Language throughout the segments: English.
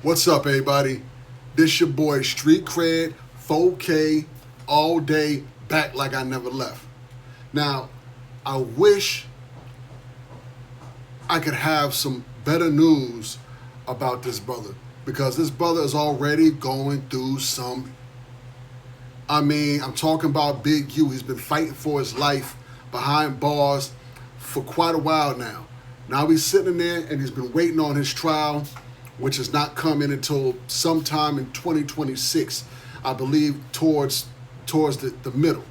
What's up, everybody? This your boy Street Cred, 4K, all day, back like I never left. Now, I wish I could have some better news about this brother because this brother is already going through some. I'm talking about Big U. He's been fighting for his life behind bars for quite a while now. Now he's sitting there and he's been waiting on his trial, which is not coming until sometime in 2026, I believe, towards the middle.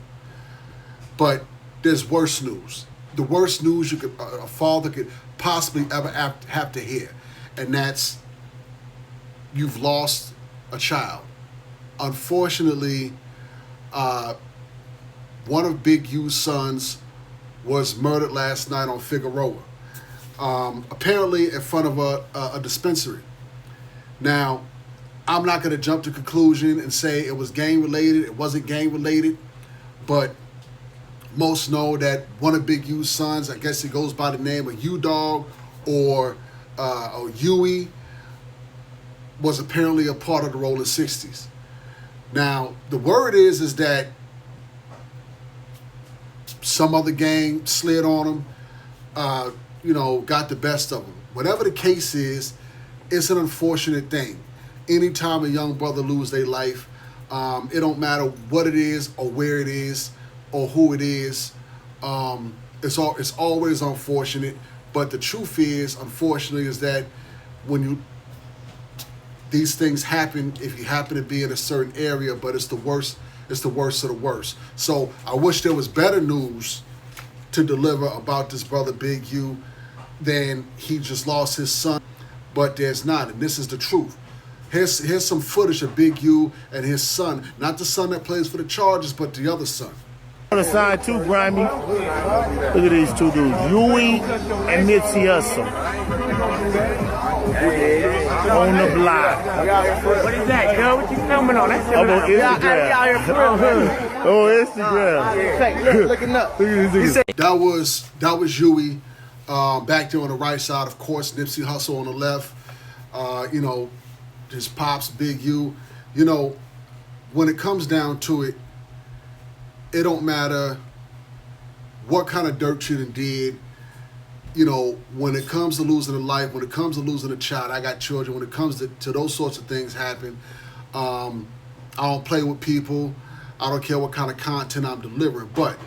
But there's worse news. The worst news a father could possibly ever have to hear, and that's you've lost a child. Unfortunately, one of Big U's sons was murdered last night on Figueroa, apparently in front of a dispensary. Now, I'm not going to jump to conclusion and say it was gang related. It wasn't gang related, but most know that one of Big U's sons, I guess he goes by the name of U Dog or Huey, was apparently a part of the Rolling 60s. Now, the word is that some other gang slid on him, got the best of him. Whatever the case is, it's an unfortunate thing. Anytime a young brother loses their life, it don't matter what it is or where it is or who it is. It's always unfortunate. But the truth is, unfortunately, is that when these things happen, if you happen to be in a certain area, but it's the worst. It's the worst of the worst. So I wish there was better news to deliver about this brother Big U than he just lost his son. But there's not, and this is the truth. Here's some footage of Big U and his son, not the son that plays for the Chargers, but the other son. On the side too, Grimy. Look at these two dudes, Huey and Nipsey Hussle. On the block. What is that, girl? What you filming on? That's I'm on Instagram. On Instagram. Looking up. That was Huey back there on the right side, of course. Nipsey Hussle on the left. His pops, Big U. When it comes down to it, it don't matter what kind of dirt you done did. When it comes to losing a life, when it comes to losing a child, I got children. When it comes to those sorts of things happen, I don't play with people. I don't care what kind of content I'm delivering. But,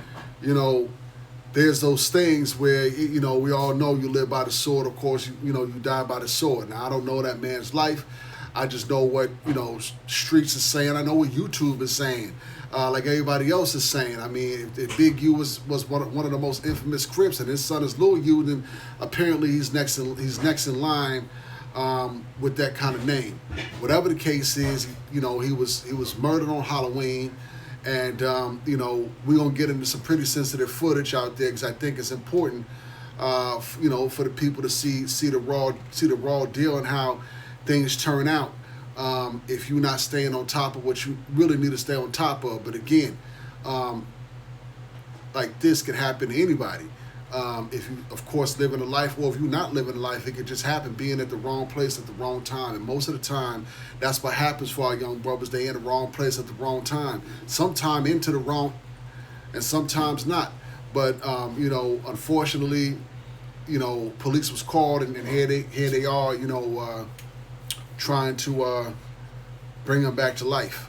there's those things where, we all know you live by the sword. Of course, you die by the sword. Now, I don't know that man's life. I just know what, streets is saying. I know what YouTube is saying. Like everybody else is saying. I mean, if Big U was one of the most infamous Crips, and his son is Lil U, then apparently he's next in line with that kind of name. Whatever the case is, he was murdered on Halloween, and we're gonna get into some pretty sensitive footage out there because I think it's important, for the people to see the raw deal and how things turn out. If you're not staying on top of what you really need to stay on top of. But again, like this could happen to anybody. If you, of course, living a life, or if you're not living a life, it could just happen being at the wrong place at the wrong time. And most of the time, that's what happens for our young brothers. They in the wrong place at the wrong time. Sometime into the wrong, and sometimes not. But, unfortunately, police was called, and here they are, trying to bring them back to life.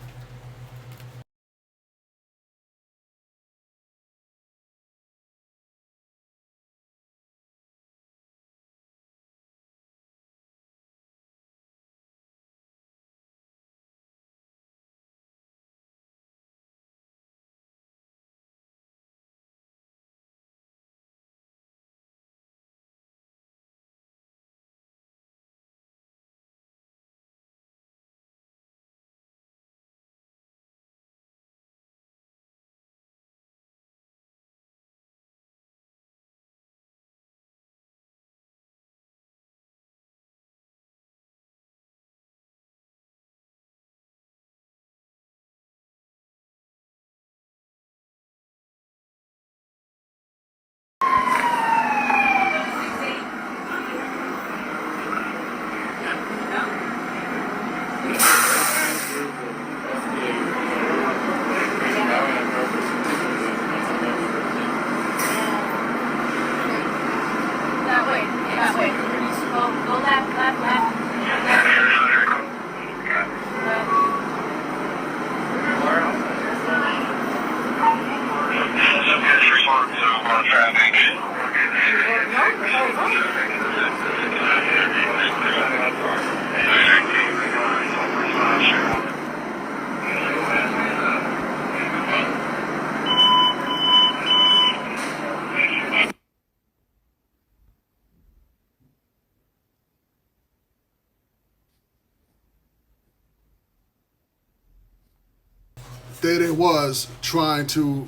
there they was trying to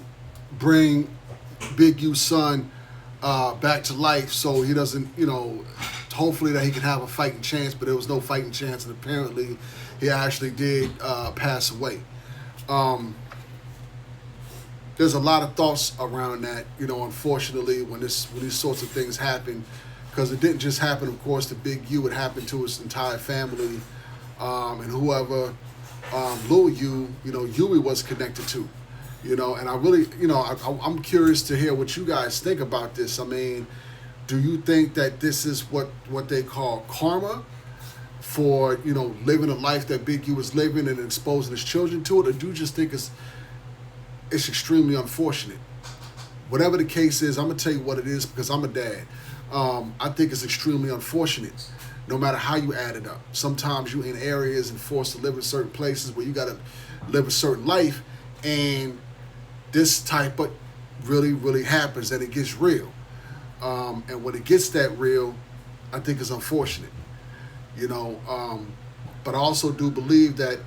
bring Big U's son back to life, so he doesn't, hopefully that he can have a fighting chance, but there was no fighting chance, and apparently he actually did pass away. There's a lot of thoughts around that, unfortunately, when these sorts of things happen, because it didn't just happen, of course, to Big U, it happened to his entire family, and whoever Lil U, Huey was connected to, and I really, I'm curious to hear what you guys think about this. I mean, do you think that this is what they call karma for, living a life that Big U was living and exposing his children to it, or do you just think it's extremely unfortunate? Whatever the case is, I'm going to tell you what it is because I'm a dad. I think it's extremely unfortunate, no matter how you add it up. Sometimes you're in areas and forced to live in certain places where you got to live a certain life, and this type of really, really happens, and it gets real. And when it gets that real, I think it's unfortunate, But I also do believe that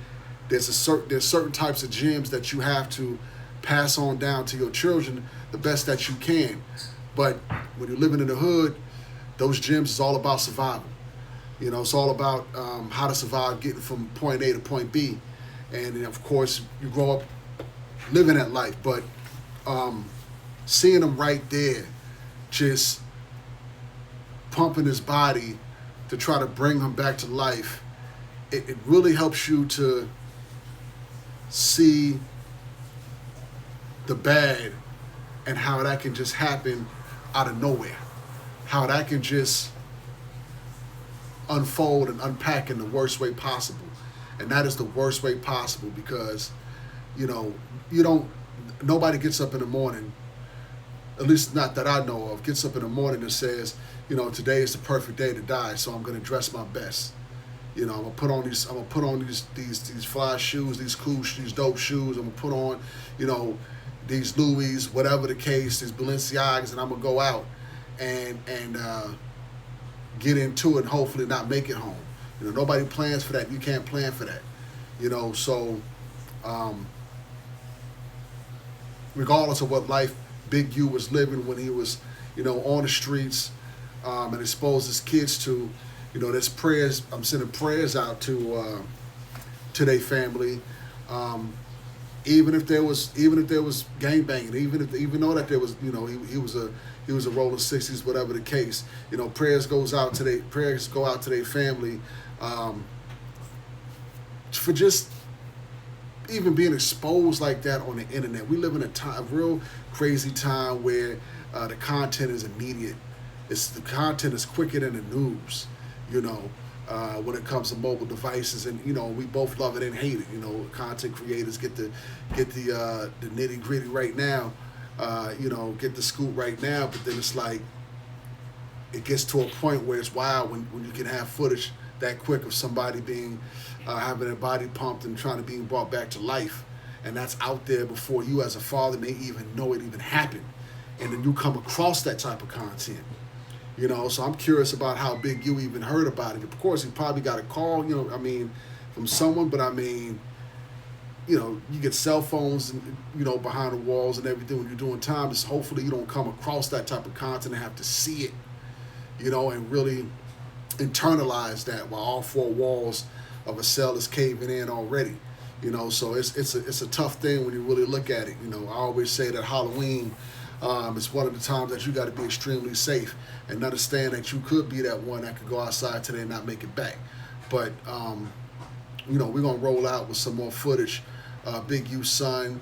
there's certain types of gems that you have to pass on down to your children the best that you can. But when you're living in the hood, those gems is all about survival. It's all about how to survive getting from point A to point B. And of course, you grow up living that life. But seeing him right there, just pumping his body to try to bring him back to life, it really helps you to see the bad and how that can just happen out of nowhere. How that can just unfold and unpack in the worst way possible. And that is the worst way possible because, nobody gets up in the morning, at least not that I know of, gets up in the morning and says, today is the perfect day to die, so I'm gonna dress my best. I'm gonna put on these fly shoes, these cool, these dope shoes. I'm gonna put on, these Louis, whatever the case, these Balenciagas, and I'm gonna go out and get into it and hopefully not make it home. Nobody plans for that. You can't plan for that. So regardless of what life Big U was living when he was, on the streets and exposed his kids to, there's prayers. I'm sending prayers out to their family. Even if there was gangbanging, even though that there was, he was a rolling 60s, whatever the case, prayers go out to their family, for just even being exposed like that on the internet. We live in a real crazy time where the content is immediate. The content is quicker than the news, when it comes to mobile devices, and we both love it and hate it. Content creators get the nitty gritty right now, get the scoop right now, but then it's like it gets to a point where it's wild when you can have footage that quick of somebody being having their body pumped and trying to be brought back to life, and that's out there before you as a father may even know it even happened, and then you come across that type of content. So I'm curious about how Big U even heard about it. Of course, he probably got a call, from someone, but you get cell phones, and, behind the walls and everything when you're doing time. Just hopefully you don't come across that type of content and have to see it, and really internalize that while all four walls of a cell is caving in already. So it's a tough thing when you really look at it. I always say that Halloween is one of the times that you got to be extremely safe and understand that you could be that one that could go outside today and not make it back. But, we're going to roll out with some more footage. Big U's son,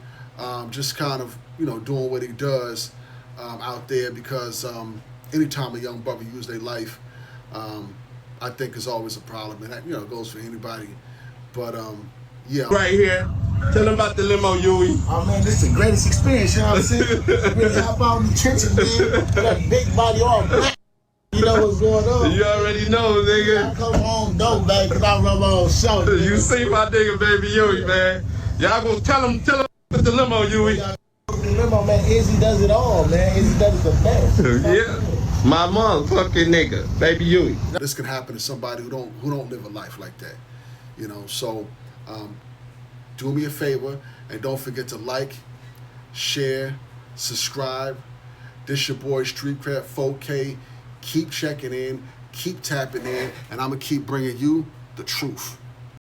just kind of, doing what he does out there because anytime a young brother uses their life, I think is always a problem. And that, goes for anybody. But, yeah. Right here. Tell them about the limo, Huey. Oh man, this is the greatest experience, you know what I'm saying? Really hop out in the trenches, man. That big body all black. You know what's going on. You already know, nigga. I come home dope, baby, because I run my own show. You see my nigga, baby Huey, man. Y'all gonna tell him about the limo, Huey. The limo, man. Izzy does it all, man. Izzy does it the best. Yeah. My motherfucking nigga, baby Huey. This can happen to somebody who don't live a life like that. So do me a favor and don't forget to like, share, subscribe. This your boy Street Crap 4K. Keep checking in, keep tapping in, and I'm going to keep bringing you the truth.